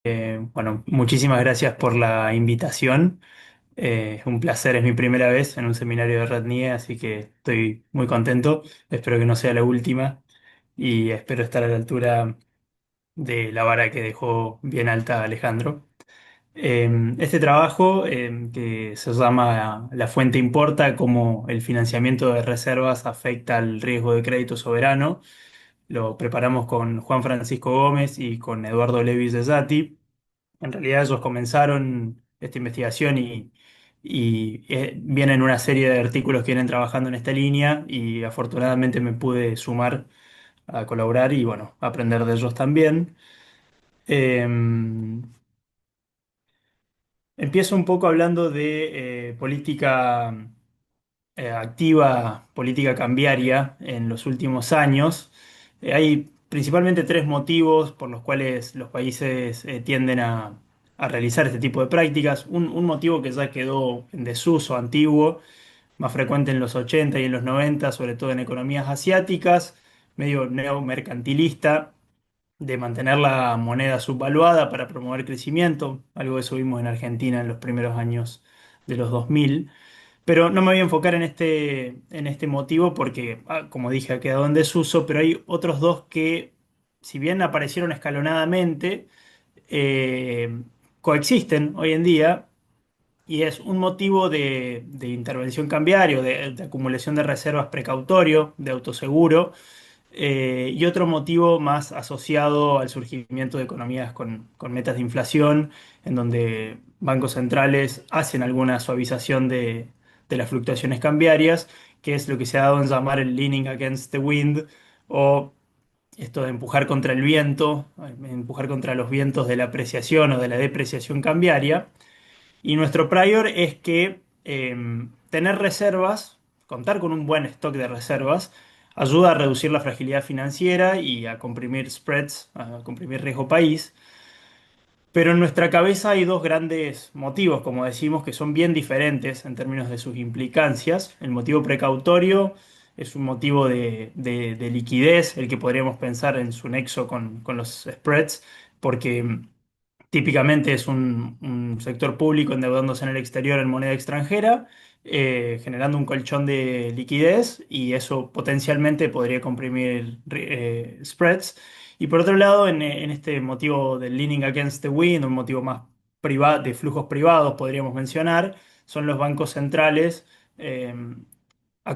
Bueno, muchísimas gracias por la invitación. Es un placer, es mi primera vez en un seminario de Red así que estoy muy contento. Espero que no sea la última y espero estar a la altura de la vara que dejó bien alta Alejandro. Este trabajo, que se llama La fuente importa, cómo el financiamiento de reservas afecta al riesgo de crédito soberano, lo preparamos con Juan Francisco Gómez y con Eduardo Levis de Zati. En realidad ellos comenzaron esta investigación y vienen una serie de artículos que vienen trabajando en esta línea y afortunadamente me pude sumar a colaborar y bueno, aprender de ellos también. Eh, Empiezo un poco hablando de política activa, política cambiaria en los últimos años. Hay principalmente tres motivos por los cuales los países tienden a realizar este tipo de prácticas. Un motivo que ya quedó en desuso, antiguo, más frecuente en los 80 y en los 90, sobre todo en economías asiáticas, medio neomercantilista, de mantener la moneda subvaluada para promover crecimiento, algo que eso vimos en Argentina en los primeros años de los 2000. Pero no me voy a enfocar en este motivo porque, como dije, ha quedado en desuso, pero hay otros dos que, si bien aparecieron escalonadamente, eh, coexisten hoy en día y es un motivo de intervención cambiaria, de acumulación de reservas precautorio, de autoseguro, y otro motivo más asociado al surgimiento de economías con metas de inflación, en donde bancos centrales hacen alguna suavización de las fluctuaciones cambiarias, que es lo que se ha dado en llamar el leaning against the wind, o esto de empujar contra el viento, empujar contra los vientos de la apreciación o de la depreciación cambiaria. Y nuestro prior es que tener reservas, contar con un buen stock de reservas, ayuda a reducir la fragilidad financiera y a comprimir spreads, a comprimir riesgo país. Pero en nuestra cabeza hay dos grandes motivos, como decimos, que son bien diferentes en términos de sus implicancias. El motivo precautorio es un motivo de liquidez, el que podríamos pensar en su nexo con los spreads, porque típicamente es un sector público endeudándose en el exterior en moneda extranjera, generando un colchón de liquidez y eso potencialmente podría comprimir spreads. Y por otro lado, en este motivo del leaning against the wind, un motivo más de flujos privados, podríamos mencionar, son los bancos centrales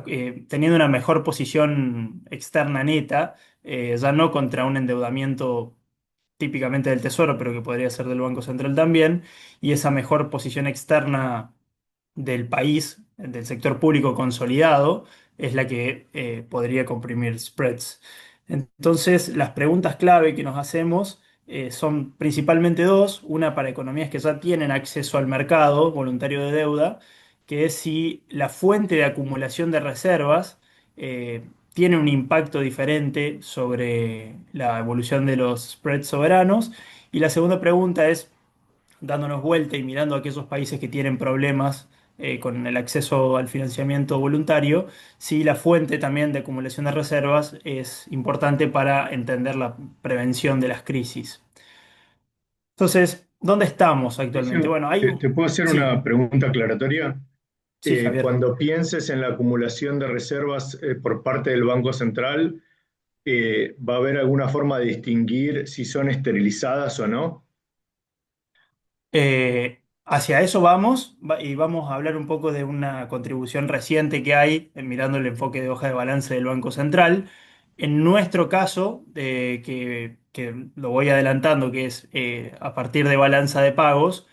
eh, teniendo una mejor posición externa neta, ya no contra un endeudamiento típicamente del Tesoro, pero que podría ser del Banco Central también, y esa mejor posición externa del país, del sector público consolidado, es la que podría comprimir spreads. Entonces, las preguntas clave que nos hacemos son principalmente dos, una para economías que ya tienen acceso al mercado voluntario de deuda, que es si la fuente de acumulación de reservas tiene un impacto diferente sobre la evolución de los spreads soberanos. Y la segunda pregunta es, dándonos vuelta y mirando a aquellos países que tienen problemas con el acceso al financiamiento voluntario, si la fuente también de acumulación de reservas es importante para entender la prevención de las crisis. Entonces, ¿dónde estamos actualmente? Patricio, Bueno, hay... ¿te puedo hacer Sí, una pregunta aclaratoria? sí, Javier. Cuando pienses en la acumulación de reservas por parte del Banco Central, ¿va a haber alguna forma de distinguir si son esterilizadas o no? Hacia eso vamos y vamos a hablar un poco de una contribución reciente que hay mirando el enfoque de hoja de balance del Banco Central. En nuestro caso, que lo voy adelantando, que es a partir de balanza de pagos,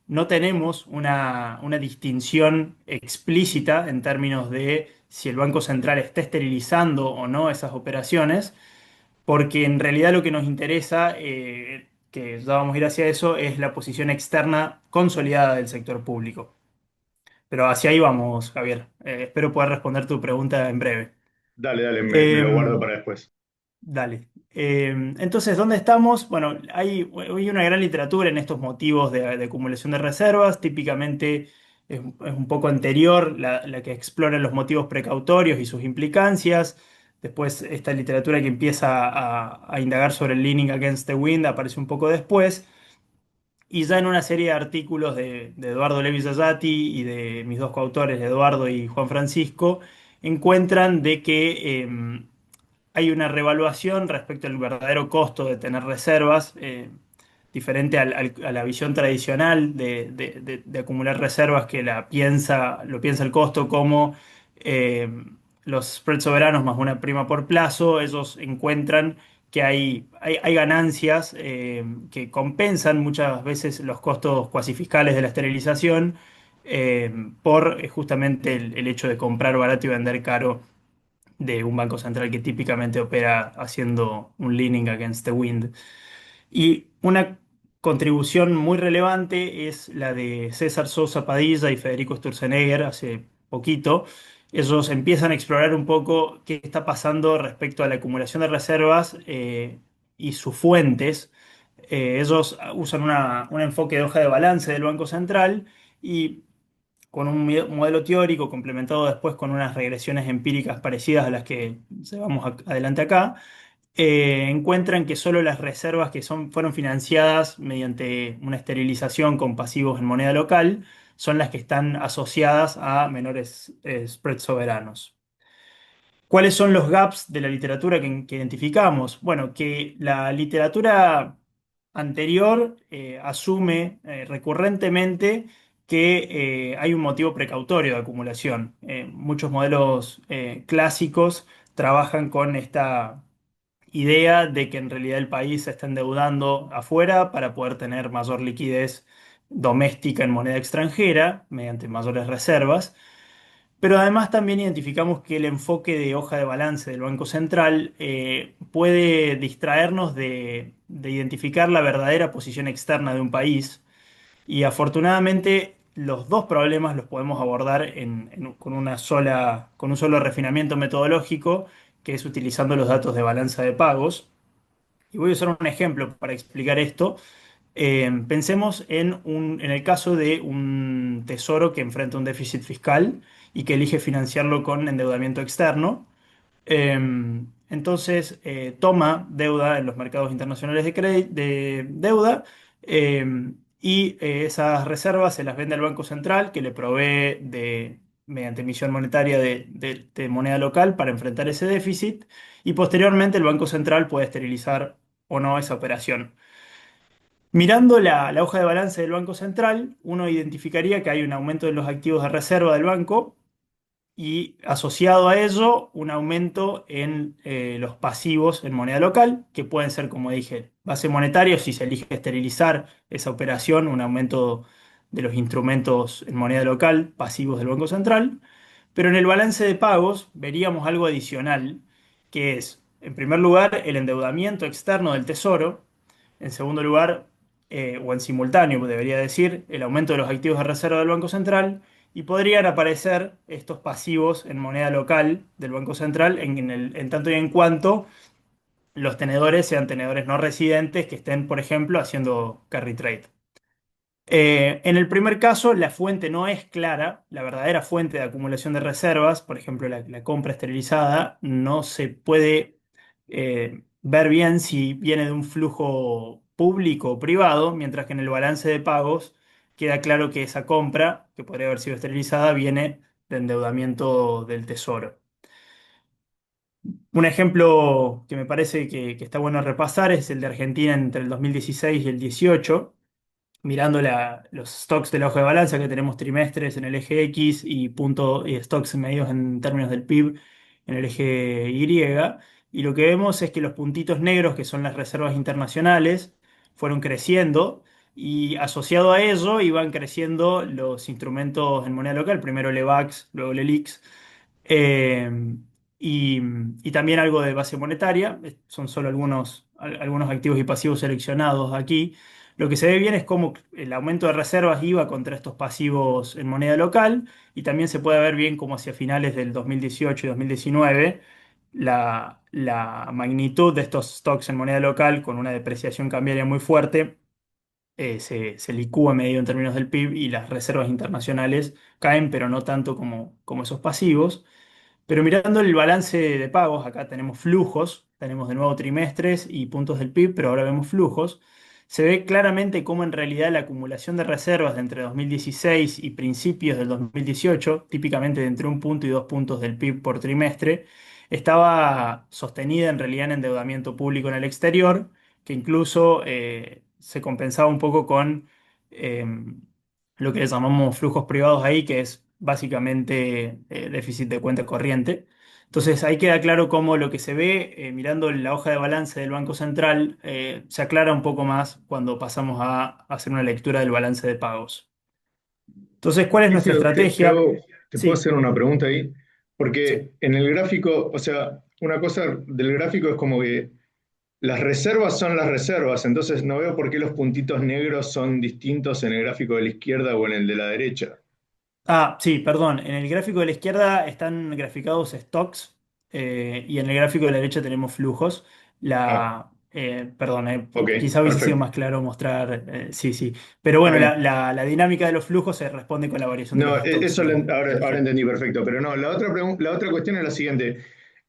no tenemos una distinción explícita en términos de si el Banco Central está esterilizando o no esas operaciones porque en realidad lo que nos interesa, que ya vamos a ir hacia eso, es la posición externa consolidada del sector público. Pero hacia ahí vamos, Javier. Espero poder responder tu pregunta en breve. Dale, dale, me Eh, lo guardo para después. Dale. Entonces, ¿dónde estamos? Bueno, hay una gran literatura en estos motivos de acumulación de reservas. Típicamente es un poco anterior la que explora los motivos precautorios y sus implicancias. Después, esta literatura que empieza a indagar sobre el leaning against the wind aparece un poco después. Y ya en una serie de artículos de Eduardo Levi Zayati y de mis dos coautores, Eduardo y Juan Francisco, encuentran de que hay una revaluación respecto al verdadero costo de tener reservas, diferente a la visión tradicional de acumular reservas que lo piensa el costo como eh, los spreads soberanos más una prima por plazo. Ellos encuentran que hay ganancias que compensan muchas veces los costos cuasi fiscales de la esterilización por justamente el hecho de comprar barato y vender caro de un banco central que típicamente opera haciendo un leaning against the wind. Y una contribución muy relevante es la de César Sosa Padilla y Federico Sturzenegger hace poquito. Ellos empiezan a explorar un poco qué está pasando respecto a la acumulación de reservas y sus fuentes. Ellos usan un enfoque de hoja de balance del Banco Central y con un modelo teórico complementado después con unas regresiones empíricas parecidas a las que llevamos adelante acá, encuentran que solo las reservas que fueron financiadas mediante una esterilización con pasivos en moneda local son las que están asociadas a menores spreads soberanos. ¿Cuáles son los gaps de la literatura que identificamos? Bueno, que la literatura anterior asume recurrentemente que hay un motivo precautorio de acumulación. Muchos modelos clásicos trabajan con esta idea de que en realidad el país se está endeudando afuera para poder tener mayor liquidez doméstica en moneda extranjera mediante mayores reservas. Pero además también identificamos que el enfoque de hoja de balance del Banco Central puede distraernos de identificar la verdadera posición externa de un país. Y afortunadamente los dos problemas los podemos abordar con un solo refinamiento metodológico, que es utilizando los datos de balanza de pagos. Y voy a usar un ejemplo para explicar esto. Pensemos en el caso de un tesoro que enfrenta un déficit fiscal y que elige financiarlo con endeudamiento externo. Entonces, toma deuda en los mercados internacionales de deuda y esas reservas se las vende al Banco Central, que le provee mediante emisión monetaria de moneda local para enfrentar ese déficit, y posteriormente el Banco Central puede esterilizar o no esa operación. Mirando la hoja de balance del Banco Central, uno identificaría que hay un aumento de los activos de reserva del banco y asociado a ello un aumento en los pasivos en moneda local, que pueden ser, como dije, base monetaria, si se elige esterilizar esa operación, un aumento de los instrumentos en moneda local pasivos del Banco Central. Pero en el balance de pagos veríamos algo adicional, que es, en primer lugar, el endeudamiento externo del Tesoro, en segundo lugar, o en simultáneo, debería decir, el aumento de los activos de reserva del Banco Central, y podrían aparecer estos pasivos en moneda local del Banco Central en tanto y en cuanto los tenedores sean tenedores no residentes que estén, por ejemplo, haciendo carry trade. En el primer caso, la fuente no es clara, la verdadera fuente de acumulación de reservas, por ejemplo, la compra esterilizada, no se puede ver bien si viene de un flujo público o privado, mientras que en el balance de pagos queda claro que esa compra, que podría haber sido esterilizada, viene de endeudamiento del Tesoro. Un ejemplo que me parece que está bueno repasar es el de Argentina entre el 2016 y el 18, mirando los stocks de la hoja de balanza, que tenemos trimestres en el eje X y stocks medidos en términos del PIB en el eje Y. Y lo que vemos es que los puntitos negros, que son las reservas internacionales, fueron creciendo y asociado a ello iban creciendo los instrumentos en moneda local, primero el EVAX, luego el ELIX, eh, y, y también algo de base monetaria. Son solo algunos activos y pasivos seleccionados aquí. Lo que se ve bien es cómo el aumento de reservas iba contra estos pasivos en moneda local, y también se puede ver bien cómo hacia finales del 2018 y 2019 la magnitud de estos stocks en moneda local con una depreciación cambiaria muy fuerte se licúa medido en términos del PIB, y las reservas internacionales caen, pero no tanto como esos pasivos. Pero mirando el balance de pagos, acá tenemos flujos, tenemos de nuevo trimestres y puntos del PIB, pero ahora vemos flujos. se ve claramente cómo en realidad la acumulación de reservas de entre 2016 y principios del 2018, típicamente de entre 1 punto y 2 puntos del PIB por trimestre, estaba sostenida en realidad en endeudamiento público en el exterior, que incluso se compensaba un poco con eh, lo que le llamamos flujos privados ahí, que es básicamente déficit de cuenta corriente. Entonces ahí queda claro cómo lo que se ve mirando la hoja de balance del Banco Central se aclara un poco más cuando pasamos a hacer una lectura del balance de pagos. Entonces, ¿cuál es Sí, nuestra pero estrategia? te puedo Sí, hacer una pregunta ahí, sí. porque en el gráfico, o sea, una cosa del gráfico es como que las reservas son las reservas, entonces no veo por qué los puntitos negros son distintos en el gráfico de la izquierda o en el de la derecha. Ah, sí, perdón. En el gráfico de la izquierda están graficados stocks y en el gráfico de la derecha tenemos flujos. Ah, Perdón, ok, quizá hubiese sido perfecto. más claro mostrar, sí, sí. Pero Está bueno, bien. la dinámica de los flujos se responde con la variación de No, los stocks eso ahora, de ahora Fed. entendí perfecto, pero no, la otra cuestión es la siguiente.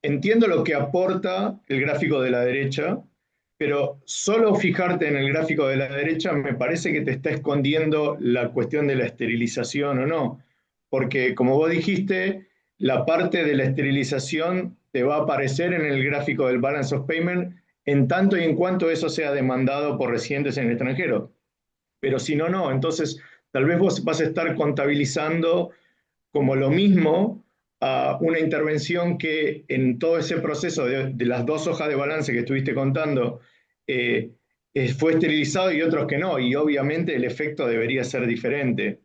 Entiendo lo que aporta el gráfico de la derecha, pero solo fijarte en el gráfico de la derecha me parece que te está escondiendo la cuestión de la esterilización o no, porque como vos dijiste, la parte de la esterilización te va a aparecer en el gráfico del balance of payment en tanto y en cuanto eso sea demandado por residentes en el extranjero. Pero si no, no. Entonces, tal vez vos vas a estar contabilizando como lo mismo a una intervención que en todo ese proceso de las dos hojas de balance que estuviste contando eh, fue esterilizado y otros que no. Y obviamente el efecto debería ser diferente.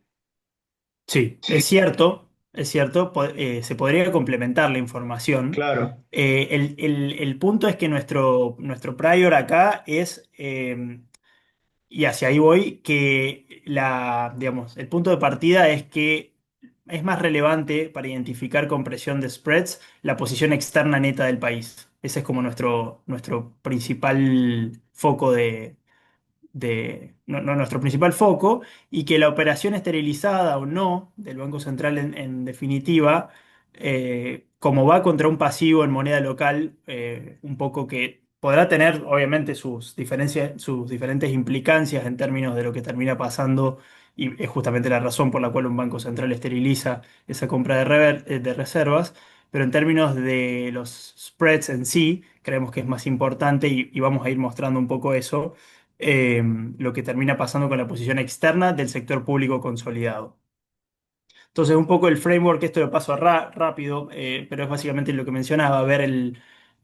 Sí, es cierto, se podría complementar la información. Claro, El punto es que nuestro prior acá es, y hacia ahí voy, que digamos, el punto de partida es que es más relevante para identificar con presión de spreads la posición externa neta del país. Ese es como nuestro principal foco nuestro principal foco, y que la operación esterilizada o no del Banco Central en definitiva, como va contra un pasivo en moneda local, un poco que podrá tener obviamente sus diferencias, sus diferentes implicancias en términos de lo que termina pasando, y es justamente la razón por la cual un Banco Central esteriliza esa compra de reservas. Pero en términos de los spreads en sí, creemos que es más importante y vamos a ir mostrando un poco eso, eh, lo que termina pasando con la posición externa del sector público consolidado. Entonces, un poco el framework, esto lo paso rápido, pero es básicamente lo que mencionaba, ver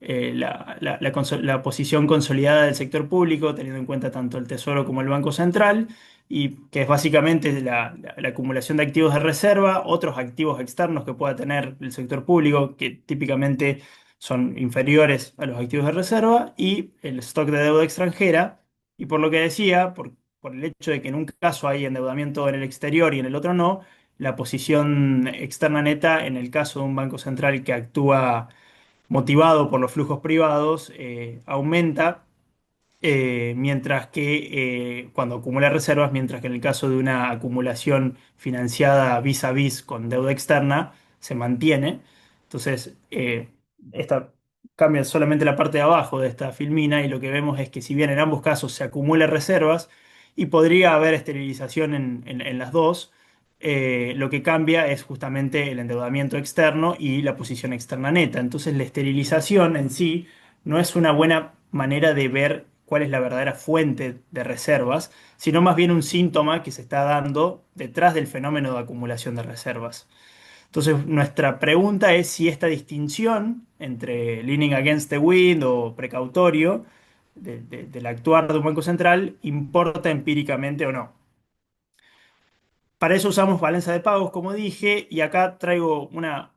la posición consolidada del sector público, teniendo en cuenta tanto el Tesoro como el Banco Central, y que es básicamente la acumulación de activos de reserva, otros activos externos que pueda tener el sector público, que típicamente son inferiores a los activos de reserva, y el stock de deuda extranjera. Y por lo que decía, por el hecho de que en un caso hay endeudamiento en el exterior y en el otro no, la posición externa neta en el caso de un banco central que actúa motivado por los flujos privados aumenta, mientras que cuando acumula reservas, mientras que en el caso de una acumulación financiada vis a vis con deuda externa se mantiene. Entonces, esta cambia solamente la parte de abajo de esta filmina, y lo que vemos es que si bien en ambos casos se acumulan reservas y podría haber esterilización en las dos, lo que cambia es justamente el endeudamiento externo y la posición externa neta. Entonces, la esterilización en sí no es una buena manera de ver cuál es la verdadera fuente de reservas, sino más bien un síntoma que se está dando detrás del fenómeno de acumulación de reservas. Entonces, nuestra pregunta es si esta distinción entre leaning against the wind o precautorio del actuar de un banco central importa empíricamente o no. Para eso usamos balanza de pagos, como dije, y acá traigo una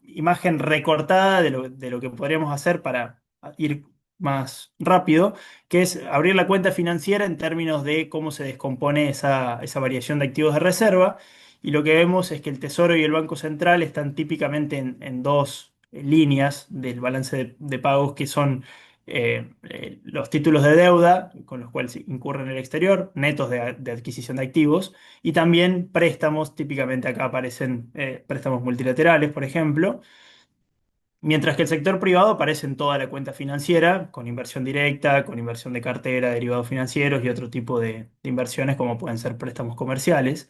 imagen recortada de lo que podríamos hacer para ir más rápido, que es abrir la cuenta financiera en términos de cómo se descompone esa variación de activos de reserva. Y lo que vemos es que el Tesoro y el Banco Central están típicamente en dos líneas del balance de pagos, que son los títulos de deuda con los cuales incurre en el exterior, netos de adquisición de activos, y también préstamos. Típicamente acá aparecen préstamos multilaterales, por ejemplo. Mientras que el sector privado aparece en toda la cuenta financiera, con inversión directa, con inversión de cartera, derivados financieros y otro tipo de inversiones como pueden ser préstamos comerciales.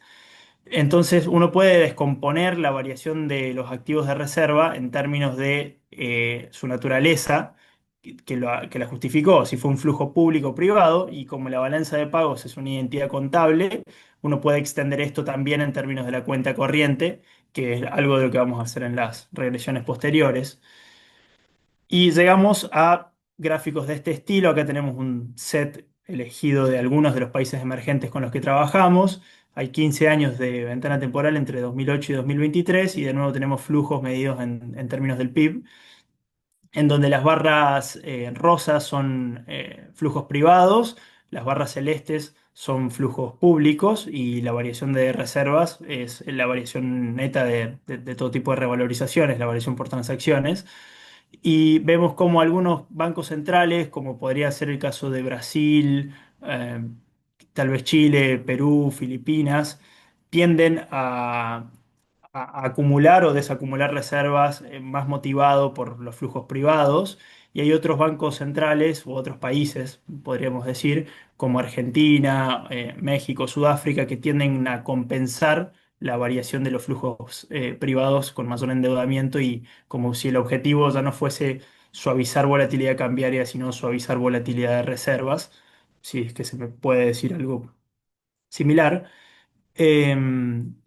Entonces uno puede descomponer la variación de los activos de reserva en términos de su naturaleza, que la justificó, si fue un flujo público o privado, y como la balanza de pagos es una identidad contable, uno puede extender esto también en términos de la cuenta corriente, que es algo de lo que vamos a hacer en las regresiones posteriores. Y llegamos a gráficos de este estilo. Acá tenemos un set elegido de algunos de los países emergentes con los que trabajamos. Hay 15 años de ventana temporal entre 2008 y 2023 y de nuevo tenemos flujos medidos en términos del PIB, en donde las barras rosas son flujos privados, las barras celestes son flujos públicos y la variación de reservas es la variación neta de todo tipo de revalorizaciones, la variación por transacciones. Y vemos como algunos bancos centrales, como podría ser el caso de Brasil, eh, tal vez Chile, Perú, Filipinas, tienden a acumular o desacumular reservas más motivado por los flujos privados. Y hay otros bancos centrales u otros países, podríamos decir, como Argentina, México, Sudáfrica, que tienden a compensar la variación de los flujos privados con mayor endeudamiento y como si el objetivo ya no fuese suavizar volatilidad cambiaria, sino suavizar volatilidad de reservas, si es que se me puede decir algo similar. Eh,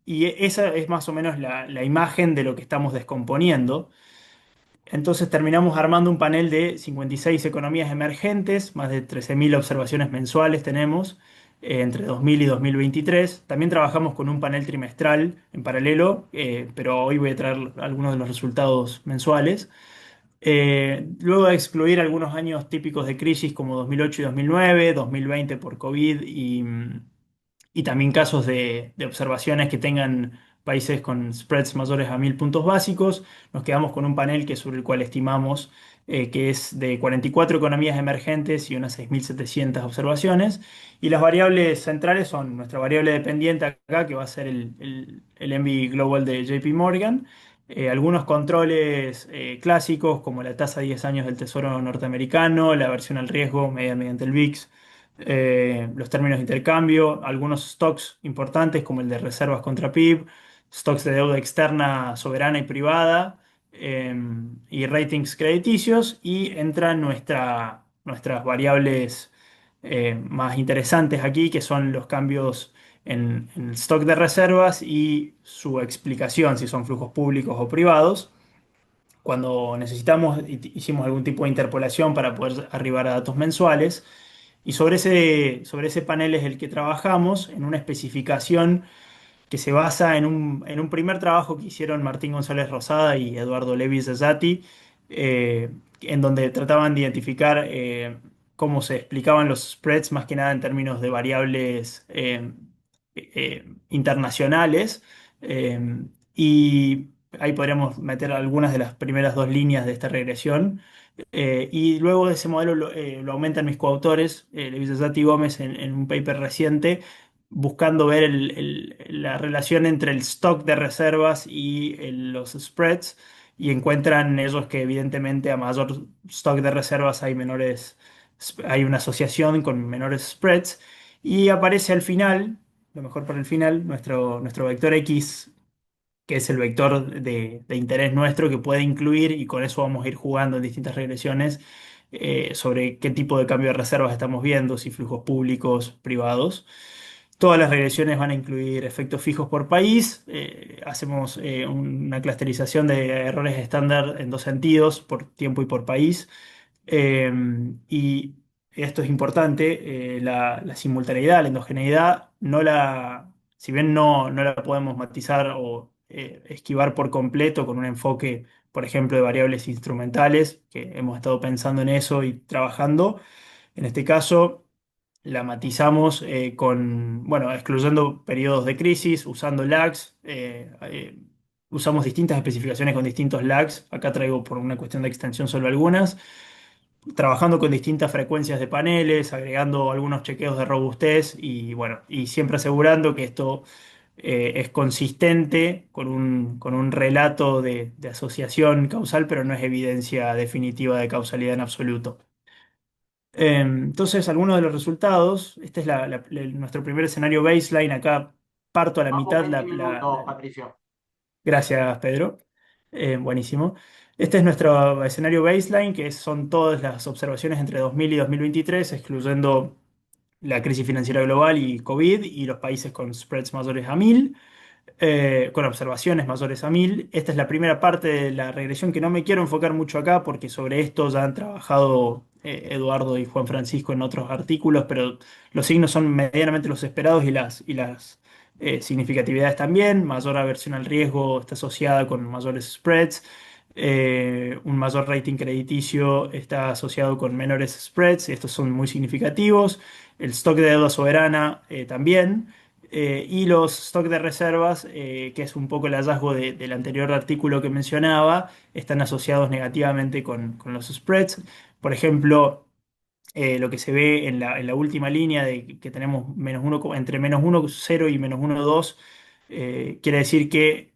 y esa es más o menos la imagen de lo que estamos descomponiendo. Entonces terminamos armando un panel de 56 economías emergentes, más de 13.000 observaciones mensuales tenemos entre 2000 y 2023. También trabajamos con un panel trimestral en paralelo, pero hoy voy a traer algunos de los resultados mensuales. Luego de excluir algunos años típicos de crisis como 2008 y 2009, 2020 por COVID y también casos de observaciones que tengan países con spreads mayores a 1.000 puntos básicos. Nos quedamos con un panel que sobre el cual estimamos que es de 44 economías emergentes y unas 6.700 observaciones. Y las variables centrales son nuestra variable dependiente acá, que va a ser el MV Global de JP Morgan. Algunos controles clásicos como la tasa de 10 años del Tesoro norteamericano, la aversión al riesgo medida mediante el VIX, los términos de intercambio, algunos stocks importantes como el de reservas contra PIB, stocks de deuda externa soberana y privada, eh, y ratings crediticios, y entran nuestras variables más interesantes aquí, que son los cambios en el stock de reservas y su explicación, si son flujos públicos o privados. Cuando necesitamos, hicimos algún tipo de interpolación para poder arribar a datos mensuales. Y sobre ese panel es el que trabajamos en una especificación que se basa en un primer trabajo que hicieron Martín González Rosada y Eduardo Levi Zatti, en donde trataban de identificar cómo se explicaban los spreads, más que nada en términos de variables internacionales. Y ahí podríamos meter algunas de las primeras dos líneas de esta regresión. Y luego de ese modelo lo aumentan mis coautores, Levi Zatti y Gómez, en un paper reciente buscando ver la relación entre el stock de reservas y los spreads, y encuentran ellos que evidentemente a mayor stock de reservas hay una asociación con menores spreads, y aparece al final, lo mejor para el final, nuestro vector X, que es el vector de interés nuestro que puede incluir, y con eso vamos a ir jugando en distintas regresiones sobre qué tipo de cambio de reservas estamos viendo, si flujos públicos, privados. Todas las regresiones van a incluir efectos fijos por país. Hacemos una clusterización de errores estándar en dos sentidos, por tiempo y por país. Eh, y esto es importante, la simultaneidad, la endogeneidad, si bien no la podemos matizar o esquivar por completo con un enfoque, por ejemplo, de variables instrumentales, que hemos estado pensando en eso y trabajando. En este caso, la matizamos bueno, excluyendo periodos de crisis, usando lags. Usamos distintas especificaciones con distintos lags. Acá traigo por una cuestión de extensión solo algunas. Trabajando con distintas frecuencias de paneles, agregando algunos chequeos de robustez y bueno, y siempre asegurando que esto es consistente con un relato de asociación causal, pero no es evidencia definitiva de causalidad en absoluto. Entonces, algunos de los resultados, este es nuestro primer escenario baseline, acá parto a la Vamos mitad 20 minutos, Patricio. Gracias, Pedro. Buenísimo. Este es nuestro escenario baseline, que son todas las observaciones entre 2000 y 2023, excluyendo la crisis financiera global y COVID y los países con spreads mayores a 1000 con observaciones mayores a 1000. Esta es la primera parte de la regresión que no me quiero enfocar mucho acá porque sobre esto ya han trabajado Eduardo y Juan Francisco en otros artículos, pero los signos son medianamente los esperados y las significatividades también. Mayor aversión al riesgo está asociada con mayores spreads. Un mayor rating crediticio está asociado con menores spreads, estos son muy significativos. El stock de deuda soberana también. Y los stocks de reservas, que es un poco el hallazgo del anterior artículo que mencionaba, están asociados negativamente con los spreads. Por ejemplo, lo que se ve en la última línea de que tenemos menos uno, entre menos 1,0 y menos 1,2, quiere decir que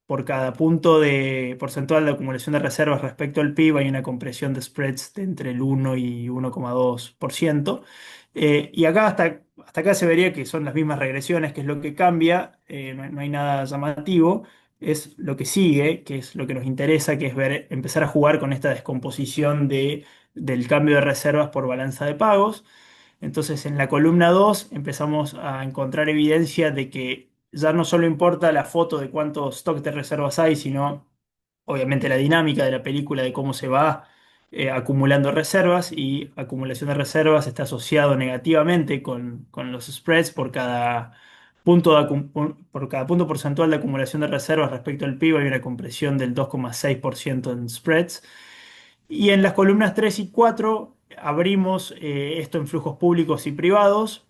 por cada punto de porcentual de acumulación de reservas respecto al PIB hay una compresión de spreads de entre el 1 y 1,2%. Y acá hasta acá se vería que son las mismas regresiones, que es lo que cambia, no hay nada llamativo, es lo que sigue, que es lo que nos interesa, que es ver, empezar a jugar con esta descomposición del cambio de reservas por balanza de pagos. Entonces, en la columna 2 empezamos a encontrar evidencia de que ya no solo importa la foto de cuántos stocks de reservas hay, sino obviamente la dinámica de la película de cómo se va acumulando reservas, y acumulación de reservas está asociado negativamente con los spreads por cada por cada punto porcentual de acumulación de reservas respecto al PIB hay una compresión del 2,6% en spreads. Y en las columnas 3 y 4 abrimos esto en flujos públicos y privados,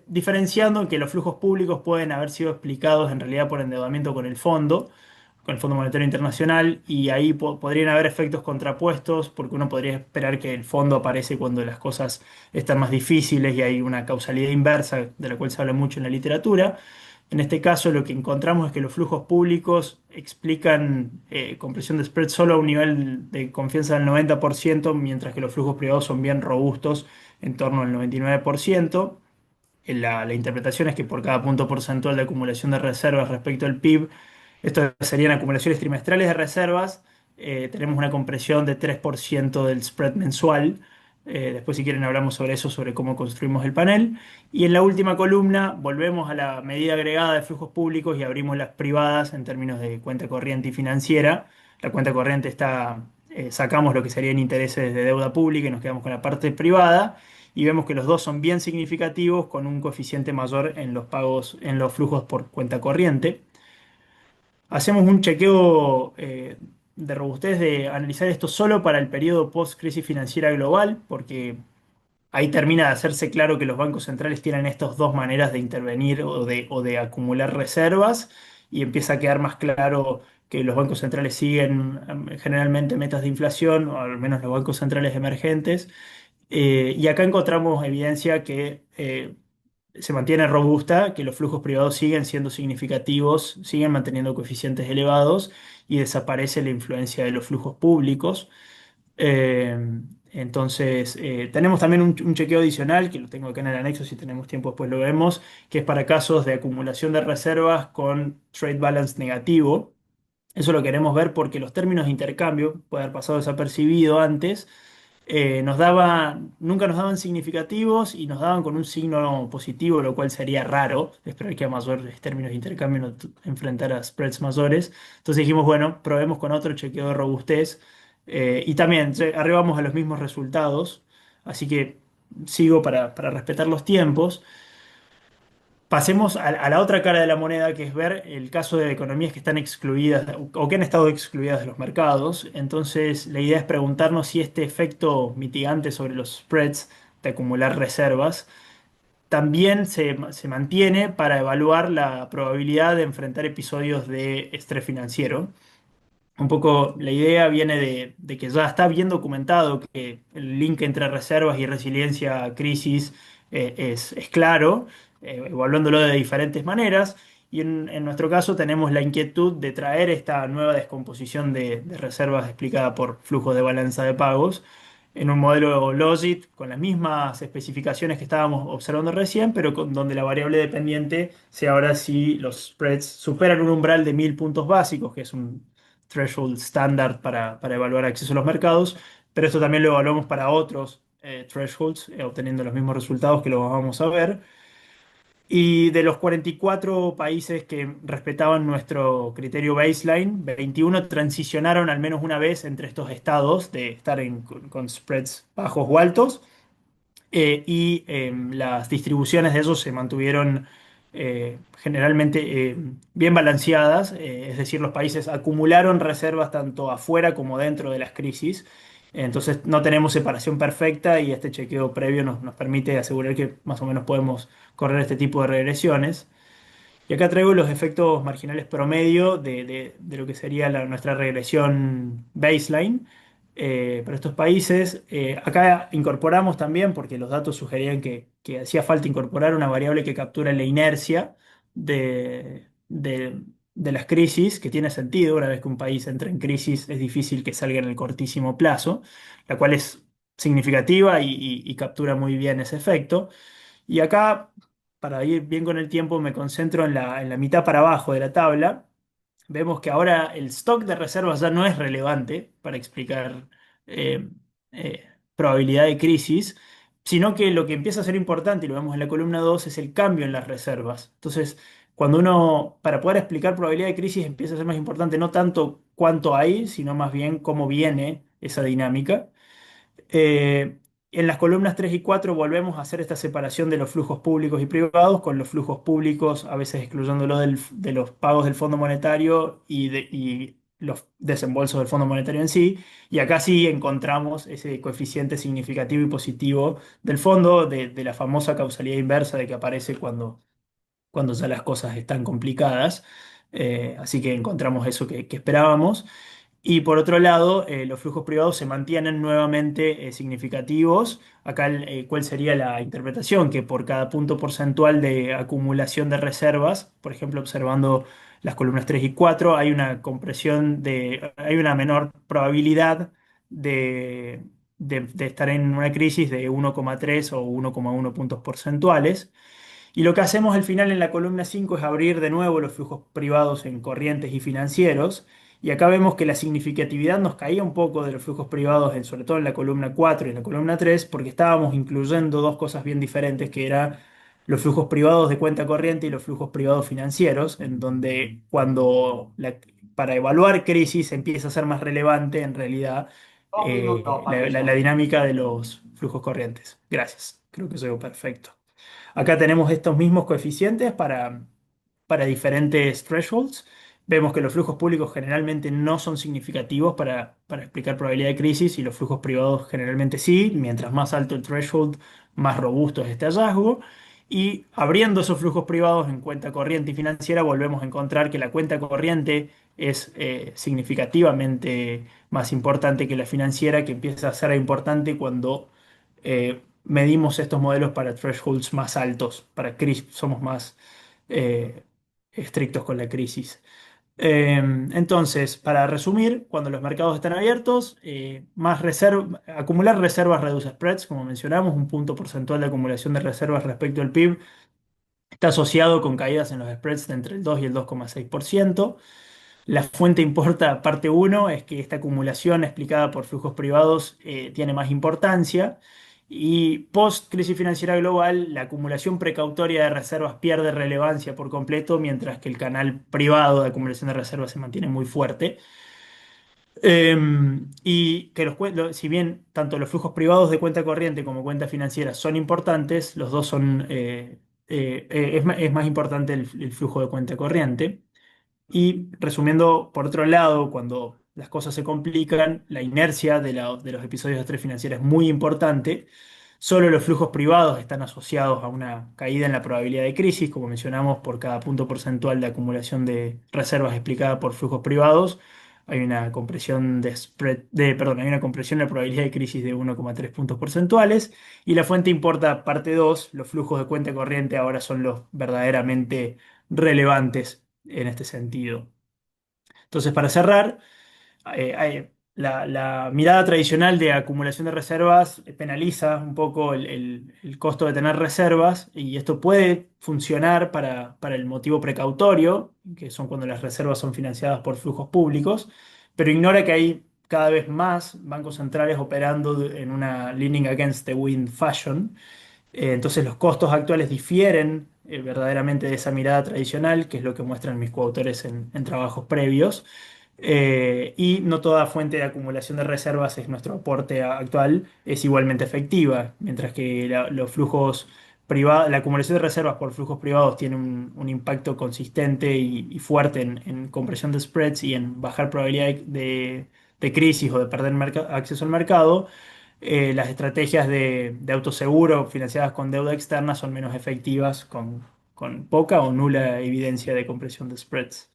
diferenciando que los flujos públicos pueden haber sido explicados en realidad por endeudamiento con el Fondo Monetario Internacional, y ahí podrían haber efectos contrapuestos, porque uno podría esperar que el fondo aparece cuando las cosas están más difíciles y hay una causalidad inversa de la cual se habla mucho en la literatura. En este caso, lo que encontramos es que los flujos públicos explican compresión de spread solo a un nivel de confianza del 90%, mientras que los flujos privados son bien robustos, en torno al 99%. La interpretación es que por cada punto porcentual de acumulación de reservas respecto al PIB, esto serían acumulaciones trimestrales de reservas, tenemos una compresión de 3% del spread mensual. Después, si quieren, hablamos sobre eso, sobre cómo construimos el panel. Y en la última columna volvemos a la medida agregada de flujos públicos y abrimos las privadas en términos de cuenta corriente y financiera. La cuenta corriente sacamos lo que serían intereses de deuda pública y nos quedamos con la parte privada, y vemos que los dos son bien significativos con un coeficiente mayor en los pagos, en los flujos por cuenta corriente. Hacemos un chequeo de robustez de analizar esto solo para el periodo post-crisis financiera global, porque ahí termina de hacerse claro que los bancos centrales tienen estas dos maneras de intervenir o de acumular reservas, y empieza a quedar más claro que los bancos centrales siguen generalmente metas de inflación, o al menos los bancos centrales emergentes. Y acá encontramos evidencia que se mantiene robusta, que los flujos privados siguen siendo significativos, siguen manteniendo coeficientes elevados, y desaparece la influencia de los flujos públicos. Eh, entonces, tenemos también un chequeo adicional, que lo tengo acá en el anexo, si tenemos tiempo después lo vemos, que es para casos de acumulación de reservas con trade balance negativo. Eso lo queremos ver porque los términos de intercambio, puede haber pasado desapercibido antes, nunca nos daban significativos y nos daban con un signo positivo, lo cual sería raro, esperar que a mayores términos de intercambio no enfrentar a spreads mayores. Entonces dijimos, bueno, probemos con otro chequeo de robustez, y también arribamos a los mismos resultados, así que sigo para respetar los tiempos. Pasemos a la otra cara de la moneda, que es ver el caso de economías que están excluidas o que han estado excluidas de los mercados. Entonces, la idea es preguntarnos si este efecto mitigante sobre los spreads de acumular reservas también se mantiene para evaluar la probabilidad de enfrentar episodios de estrés financiero. Un poco la idea viene de que ya está bien documentado que el link entre reservas y resiliencia a crisis es claro, evaluándolo de diferentes maneras. Y en nuestro caso tenemos la inquietud de traer esta nueva descomposición de reservas explicada por flujos de balanza de pagos en un modelo Logit con las mismas especificaciones que estábamos observando recién, pero donde la variable dependiente sea ahora si los spreads superan un umbral de 1000 puntos básicos, que es un threshold estándar para evaluar acceso a los mercados, pero esto también lo evaluamos para otros thresholds, obteniendo los mismos resultados que lo vamos a ver. Y de los 44 países que respetaban nuestro criterio baseline, 21 transicionaron al menos una vez entre estos estados de estar con spreads bajos o altos, las distribuciones de esos se mantuvieron generalmente bien balanceadas, es decir, los países acumularon reservas tanto afuera como dentro de las crisis. Entonces no tenemos separación perfecta y este chequeo previo nos permite asegurar que más o menos podemos correr este tipo de regresiones. Y acá traigo los efectos marginales promedio de lo que sería nuestra regresión baseline para estos países. Acá incorporamos también, porque los datos sugerían que hacía falta incorporar una variable que captura la inercia de las crisis, que tiene sentido. Una vez que un país entra en crisis, es difícil que salga en el cortísimo plazo, la cual es significativa y captura muy bien ese efecto. Y acá, para ir bien con el tiempo, me concentro en la mitad para abajo de la tabla. Vemos que ahora el stock de reservas ya no es relevante para explicar eh, probabilidad de crisis, sino que lo que empieza a ser importante, y lo vemos en la columna 2 es el cambio en las reservas. Entonces, cuando uno, para poder explicar probabilidad de crisis, empieza a ser más importante no tanto cuánto hay, sino más bien cómo viene esa dinámica. Eh, en las columnas 3 y 4 volvemos a hacer esta separación de los flujos públicos y privados, con los flujos públicos a veces excluyéndolo de los pagos del Fondo Monetario y los desembolsos del Fondo Monetario en sí. Y acá sí encontramos ese coeficiente significativo y positivo del fondo, de la famosa causalidad inversa de que aparece cuando ya las cosas están complicadas. Así que encontramos eso que esperábamos. Y por otro lado, los flujos privados se mantienen nuevamente significativos. Acá, ¿cuál sería la interpretación? Que por cada punto porcentual de acumulación de reservas, por ejemplo, observando las columnas 3 y 4, hay una menor probabilidad de, de estar en una crisis de 1,3 o 1,1 puntos porcentuales. Y lo que hacemos al final en la columna 5 es abrir de nuevo los flujos privados en corrientes y financieros. Y acá vemos que la significatividad nos caía un poco de los flujos privados, sobre todo en la columna 4 y en la columna 3, porque estábamos incluyendo dos cosas bien diferentes, que eran los flujos privados de cuenta corriente y los flujos privados financieros, en donde para evaluar crisis empieza a ser más relevante en realidad la dinámica de los flujos corrientes. Gracias, creo que soy perfecto. Acá tenemos estos mismos coeficientes para diferentes thresholds. Vemos que los flujos públicos generalmente no son significativos para explicar probabilidad de crisis y los flujos privados generalmente sí. Mientras más alto el threshold, más robusto es este hallazgo. Y abriendo esos flujos privados en cuenta corriente y financiera, volvemos a encontrar que la cuenta corriente es significativamente más importante que la financiera, que empieza a ser importante cuando medimos estos modelos para thresholds más altos, para crisis, somos más eh, estrictos con la crisis. Entonces, para resumir, cuando los mercados están abiertos, acumular reservas reduce spreads, como mencionamos, un punto porcentual de acumulación de reservas respecto al PIB está asociado con caídas en los spreads de entre el 2 y el 2,6%. La fuente importa, parte uno es que esta acumulación explicada por flujos privados tiene más importancia y post crisis financiera global la acumulación precautoria de reservas pierde relevancia por completo mientras que el canal privado de acumulación de reservas se mantiene muy fuerte. Y que si bien tanto los flujos privados de cuenta corriente como cuenta financiera son importantes, los dos son, es más importante el flujo de cuenta corriente. Y resumiendo, por otro lado, cuando las cosas se complican, la inercia de los episodios de estrés financiero es muy importante. Solo los flujos privados están asociados a una caída en la probabilidad de crisis, como mencionamos, por cada punto porcentual de acumulación de reservas explicada por flujos privados. Hay una compresión hay una compresión de la probabilidad de crisis de 1,3 puntos porcentuales. Y la fuente importa parte 2, los flujos de cuenta corriente ahora son los verdaderamente relevantes en este sentido. Entonces, para cerrar, la mirada tradicional de acumulación de reservas penaliza un poco el costo de tener reservas y esto puede funcionar para el motivo precautorio, que son cuando las reservas son financiadas por flujos públicos, pero ignora que hay cada vez más bancos centrales operando en una leaning against the wind fashion. Entonces los costos actuales difieren verdaderamente de esa mirada tradicional, que es lo que muestran mis coautores en trabajos previos. Y no toda fuente de acumulación de reservas es nuestro aporte actual, es igualmente efectiva, mientras que los flujos privados, la acumulación de reservas por flujos privados tiene un impacto consistente y fuerte en compresión de spreads y en bajar probabilidad de crisis o de perder acceso al mercado. Las estrategias de autoseguro financiadas con deuda externa son menos efectivas con poca o nula evidencia de compresión de spreads.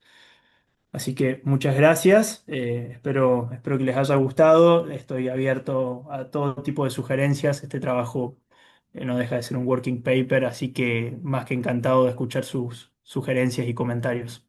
Así que muchas gracias. Espero que les haya gustado. Estoy abierto a todo tipo de sugerencias. Este trabajo no deja de ser un working paper, así que más que encantado de escuchar sus sugerencias y comentarios.